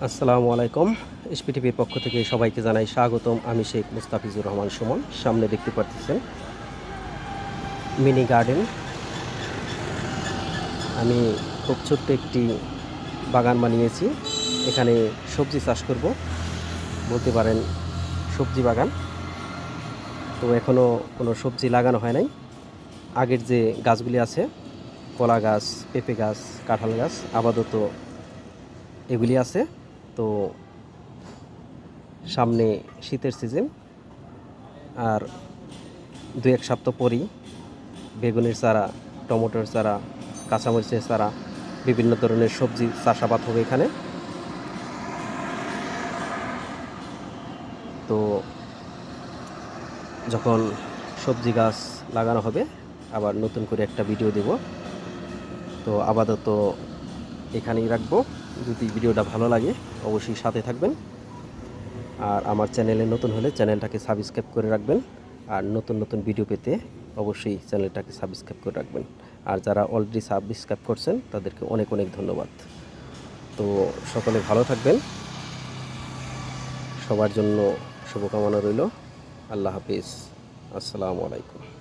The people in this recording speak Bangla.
আসসালামু আলাইকুম। এসপিটিভির পক্ষ থেকে সবাইকে জানাই স্বাগতম। আমি শেখ মুস্তাফিজুর রহমান সুমন। সামনে দেখতে পাচ্ছেন মিনি গার্ডেন। আমি খুব ছোট্ট একটি বাগান বানিয়েছি। এখানে সবজি চাষ করব, বলতে পারেন সবজি বাগান। তো এখনও কোনো সবজি লাগানো হয় নাই। আগের যে গাছগুলি আছে, কলা গাছ, পেঁপে গাছ, কাঁঠাল গাছ, আপাতত এগুলি আছে। তো সামনে শীতের সিজন, আর 2-1 সপ্তাহ পরই বেগুনের চারা, টমেটোর চারা, কাঁচামরিচের চারা, বিভিন্ন ধরনের সবজি চাষাবাদ হবে এখানে। তো যখন সবজি গাছ লাগানো হবে আবার নতুন করে একটা ভিডিও দেব। তো আপাতত এখানেই রাখবো। যদি ভিডিওটা ভালো লাগে অবশ্যই সাথে থাকবেন, আর আমার চ্যানেলে নতুন হলে চ্যানেলটাকে সাবস্ক্রাইব করে রাখবেন। আর নতুন নতুন ভিডিও পেতে অবশ্যই চ্যানেলটাকে সাবস্ক্রাইব করে রাখবেন। আর যারা অলরেডি সাবস্ক্রাইব করছেন তাদেরকে অনেক অনেক ধন্যবাদ। তো সকলে ভালো থাকবেন, সবার জন্য শুভকামনা রইল। আল্লাহ হাফিজ। আসসালামু আলাইকুম।